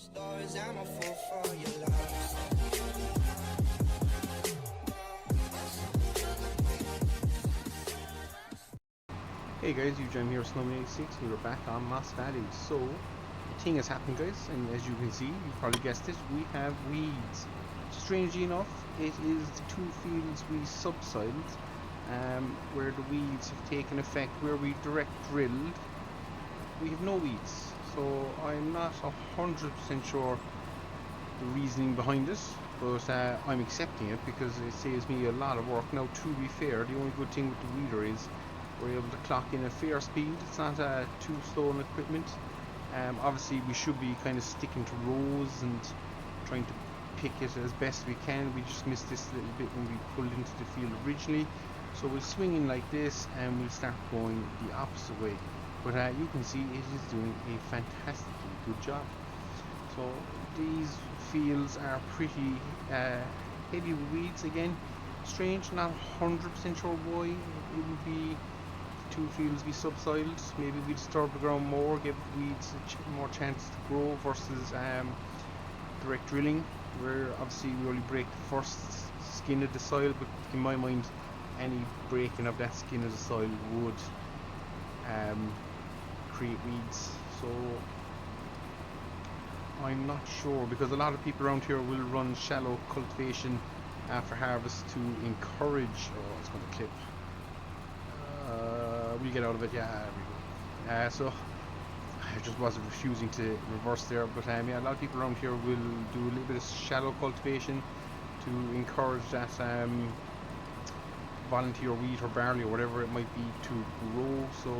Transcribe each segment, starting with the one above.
Hey guys, you joined me here, Snowman86. We are back on Moss Valley. So, a thing has happened, guys, and as you can see, you probably guessed it, we have weeds. Strangely enough, it is the two fields we subsoiled, where the weeds have taken effect. Where we direct drilled, we have no weeds. So I'm not 100% sure the reasoning behind it, but I'm accepting it because it saves me a lot of work. Now, to be fair, the only good thing with the weeder is we're able to clock in a fair speed. It's not too slow on equipment. Obviously we should be kind of sticking to rows and trying to pick it as best we can. We just missed this little bit when we pulled into the field originally, so we'll swing in like this and we'll start going the opposite way. But you can see it is doing a fantastically good job. So these fields are pretty heavy with weeds again. Strange, not 100% sure why it would be two fields we subsoiled. Maybe we disturb the ground more, give weeds more chance to grow versus direct drilling, where obviously we only break the first skin of the soil, but in my mind any breaking of that skin of the soil would create weeds. So I'm not sure, because a lot of people around here will run shallow cultivation after harvest to encourage. Oh, it's going to clip. We'll get out of it. Yeah, there we go. So I just wasn't refusing to reverse there, but yeah, a lot of people around here will do a little bit of shallow cultivation to encourage that volunteer wheat or barley or whatever it might be to grow. So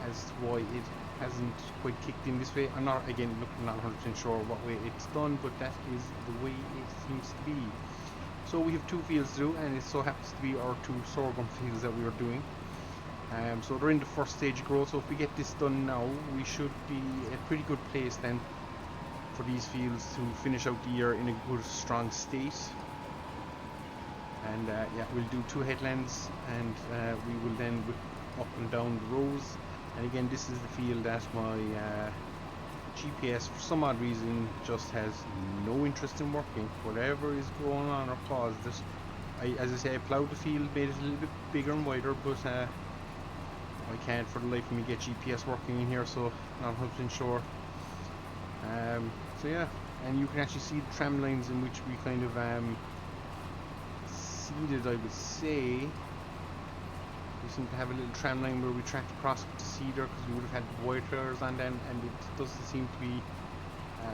as to why it hasn't quite kicked in this way, I'm not, again, not 100% sure what way it's done, but that is the way it seems to be. So we have two fields to do, and it so happens to be our two sorghum fields that we are doing. So they're in the first stage of growth, so if we get this done now, we should be in a pretty good place then for these fields to finish out the year in a good strong state. And yeah, we'll do two headlands, and we will then whip up and down the rows. And again, this is the field that my GPS for some odd reason just has no interest in working. Whatever is going on or caused it. As I say, I ploughed the field, made it a little bit bigger and wider, but I can't for the life of me get GPS working in here, so not 100% sure. So yeah, and you can actually see the tram lines in which we kind of seeded, I would say. We seem to have a little tram line where we tracked across with the seeder, because we would have had wire trailers on then, and it doesn't seem to be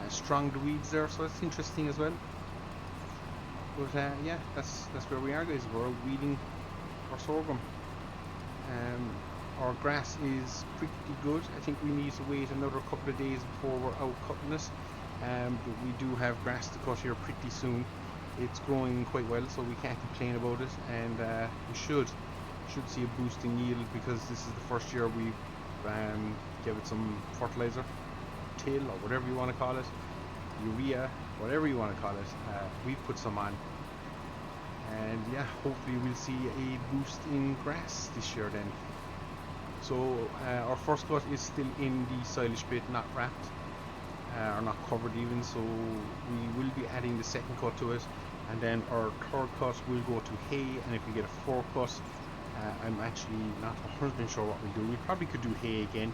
strong the weeds there, so that's interesting as well. But yeah, that's where we are, guys. We're weeding our sorghum. Our grass is pretty good. I think we need to wait another couple of days before we're out cutting it, but we do have grass to cut here pretty soon. It's growing quite well, so we can't complain about it, and we should see a boost in yield, because this is the first year we've give it some fertilizer, till, or whatever you want to call it, urea, whatever you want to call it. We've put some on, and yeah, hopefully we'll see a boost in grass this year then. So our first cut is still in the silage pit, not wrapped or not covered even, so we will be adding the second cut to it, and then our third cut will go to hay. And if we get a fourth cut, I'm actually not 100% sure what we'll do. We probably could do hay again,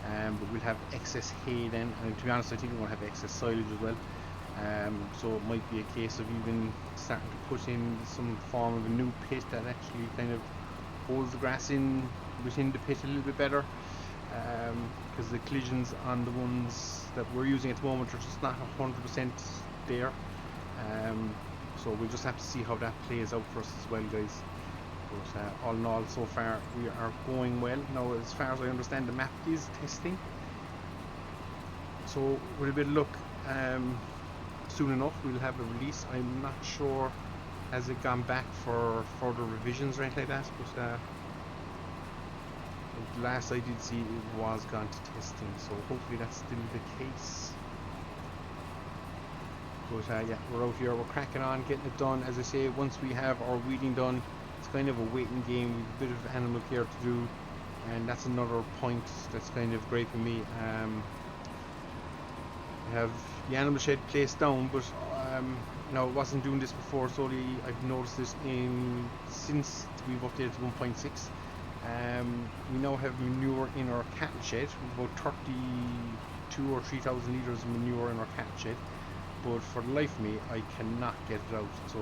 but we'll have excess hay then, and to be honest I think we're going to have excess silage as well. So it might be a case of even starting to put in some form of a new pit that actually kind of holds the grass in within the pit a little bit better, because the collisions on the ones that we're using at the moment are just not 100% there. So we'll just have to see how that plays out for us as well, guys. But all in all, so far we are going well. Now, as far as I understand, the map is testing, so with a bit of luck, soon enough we'll have a release. I'm not sure has it gone back for further revisions or anything like that, but the last I did see it was gone to testing, so hopefully that's still the case. But yeah, we're out here, we're cracking on, getting it done. As I say, once we have our weeding done, it's kind of a waiting game. We've a bit of animal care to do, and that's another point that's kind of griping me. We have the animal shed placed down, but now it wasn't doing this before. Slowly I've noticed this since we've updated to 1.6. We now have manure in our cattle shed, about 32 or 3,000 litres of manure in our cattle shed, but for the life of me I cannot get it out. So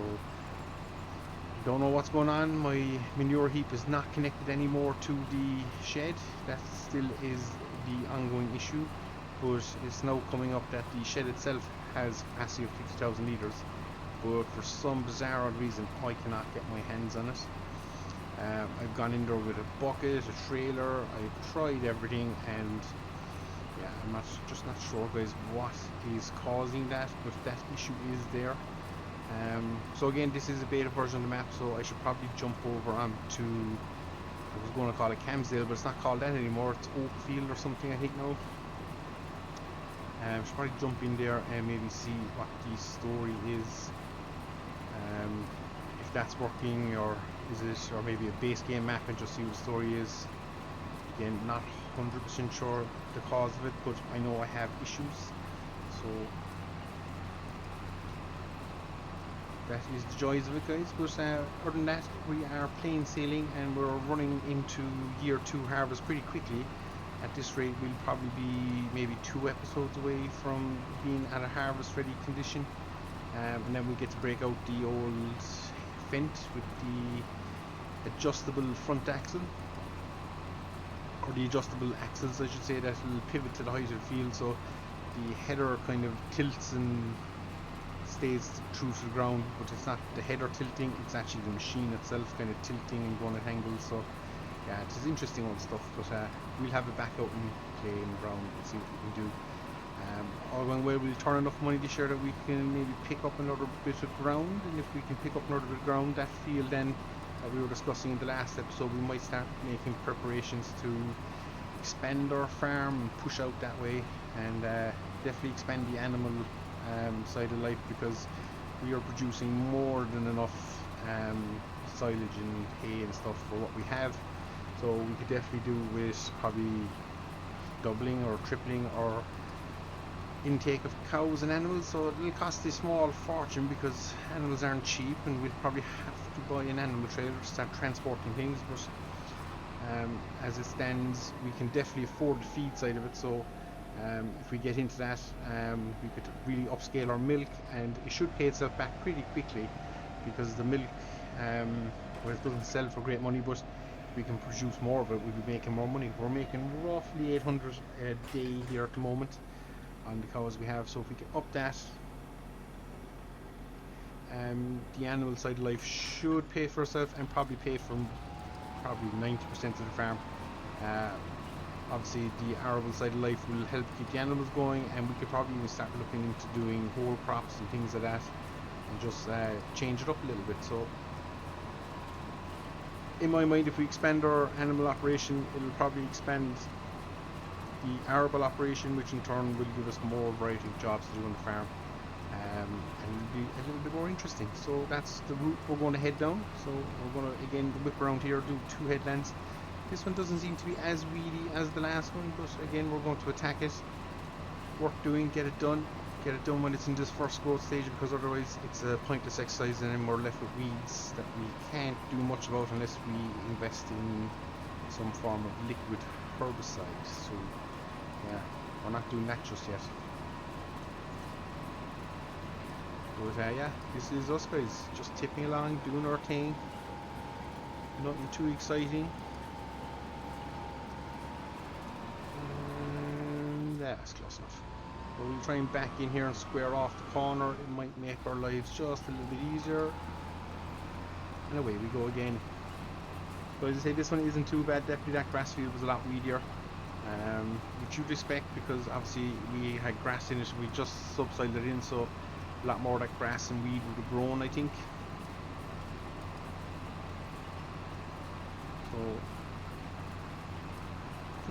don't know what's going on. My manure heap is not connected anymore to the shed. That still is the ongoing issue, but it's now coming up that the shed itself has capacity of 50,000 litres, but for some bizarre odd reason I cannot get my hands on it. I've gone in there with a bucket, a trailer, I've tried everything, and yeah, I'm just not sure, guys, what is causing that, but that issue is there. So again, this is a beta version of the map, so I should probably jump over onto, I was going to call it Camsdale, but it's not called that anymore, it's Oakfield or something I think now. I should probably jump in there and maybe see what the story is, if that's working, or is it, or maybe a base game map and just see what the story is. Again, not 100% sure the cause of it, but I know I have issues, so that is the joys of it, guys. But other than that, we are plain sailing and we're running into year 2 harvest pretty quickly. At this rate we'll probably be maybe 2 episodes away from being at a harvest ready condition, and then we get to break out the old Fent with the adjustable front axle, or the adjustable axles I should say, that will pivot to the height of the field, so the header kind of tilts and stays true to the ground, but it's not the header tilting, it's actually the machine itself kind of tilting and going at angles. So yeah, it is interesting old stuff, but we'll have it back out and playing around and see what we can do. All going well, we'll turn enough money this year that we can maybe pick up another bit of ground, and if we can pick up another bit of ground, that field then that we were discussing in the last episode, we might start making preparations to expand our farm and push out that way, and definitely expand the animal side of life, because we are producing more than enough silage and hay and stuff for what we have. So we could definitely do with probably doubling or tripling our intake of cows and animals. So it'll cost a small fortune because animals aren't cheap, and we'll probably have to buy an animal trailer to start transporting things, but as it stands we can definitely afford the feed side of it. So if we get into that, we could really upscale our milk, and it should pay itself back pretty quickly, because the milk, well, it doesn't sell for great money, but we can produce more of it, we'll be making more money. We're making roughly 800 a day here at the moment on the cows we have, so if we can up that, the animal side of life should pay for itself, and probably pay for probably 90% of the farm. Obviously the arable side of life will help keep the animals going, and we could probably even start looking into doing whole crops and things like that, and just change it up a little bit. So in my mind, if we expand our animal operation, it'll probably expand the arable operation, which in turn will give us more variety of jobs to do on the farm, and it'll be a little bit more interesting. So that's the route we're going to head down. So we're going to again whip around here, do 2 headlands. This one doesn't seem to be as weedy as the last one, but again we're going to attack it. Worth doing, get it done when it's in this first growth stage, because otherwise it's a pointless exercise and then we're left with weeds that we can't do much about unless we invest in some form of liquid herbicide. So yeah, we're not doing that just yet. But yeah, this is us, guys, just tipping along, doing our thing, nothing too exciting. That's close enough. But we'll try and back in here and square off the corner. It might make our lives just a little bit easier. And away we go again. So as I say, this one isn't too bad. Definitely that grass field was a lot weedier, which you'd expect, because obviously we had grass in it. We just subsoiled it in, so a lot more of that grass and weed would have grown, I think. So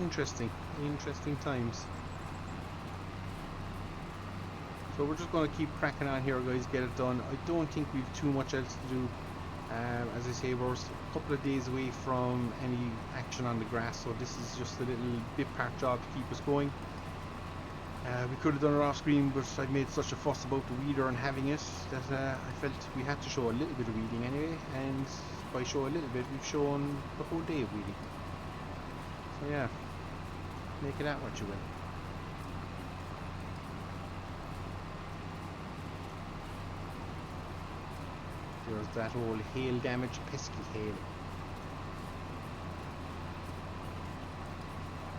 interesting times. So we're just going to keep cracking on here, guys, get it done. I don't think we've too much else to do. As I say, we're a couple of days away from any action on the grass, so this is just a little bit part job to keep us going. We could have done it off screen, but I made such a fuss about the weeder and having it that I felt we had to show a little bit of weeding anyway, and by show a little bit, we've shown the whole day of weeding. So yeah, make it out what you will. There's that old hail damage, pesky hail.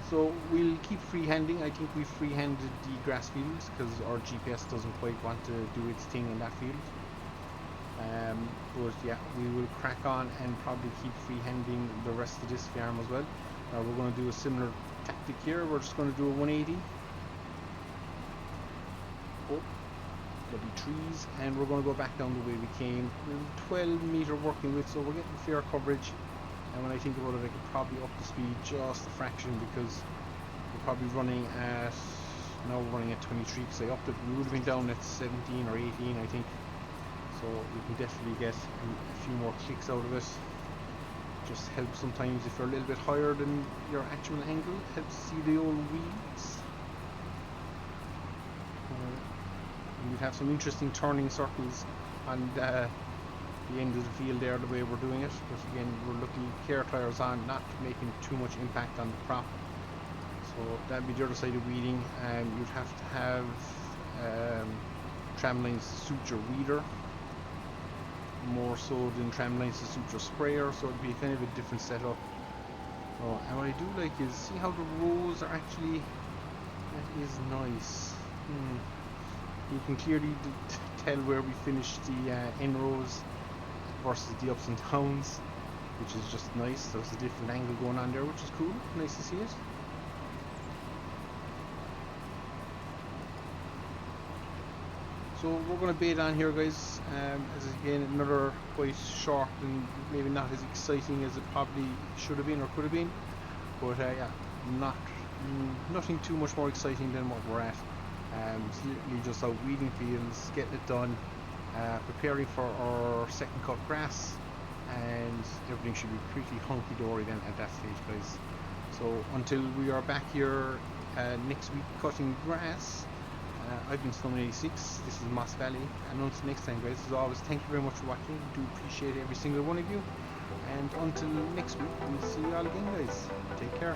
So we'll keep freehanding. I think we freehanded the grass fields because our GPS doesn't quite want to do its thing in that field. But yeah, we will crack on and probably keep freehanding the rest of this farm as well. Now we're going to do a similar tactic here. We're just going to do a 180. Oh, bloody trees, and we're going to go back down the way we came. We're 12-meter working width, so we're getting fair coverage. And when I think about it, I could probably up the speed just a fraction because we're probably running at, now we're running at 23 because I upped it. We would have been down at 17 or 18, I think. So we can definitely get a few more clicks out of it. Just helps sometimes if you're a little bit higher than your actual angle, helps see the old weeds. We'd have some interesting turning circles on the end of the field there, the way we're doing it, but again we're looking care tires on, not making too much impact on the crop. So that'd be the other side of weeding. You'd have to have tram lines to suit your weeder more so than tram lines to suit your sprayer, so it'd be kind of a different setup. And what I do like is see how the rows are actually, that is nice. You can clearly tell where we finished the end rows versus the ups and downs, which is just nice. There's a different angle going on there, which is cool. Nice to see it. So we're going to bait on here, guys. As again, another quite short and maybe not as exciting as it probably should have been or could have been, but yeah, nothing too much more exciting than what we're at. It's literally just out weeding fields, getting it done. Preparing for our second cut grass, and everything should be pretty hunky-dory then at that stage, guys. So until we are back here next week cutting grass, I've been Snowman86, this is Moss Valley, and until next time, guys, as always, thank you very much for watching. I do appreciate every single one of you, and until next week, we'll see you all again, guys. Take care.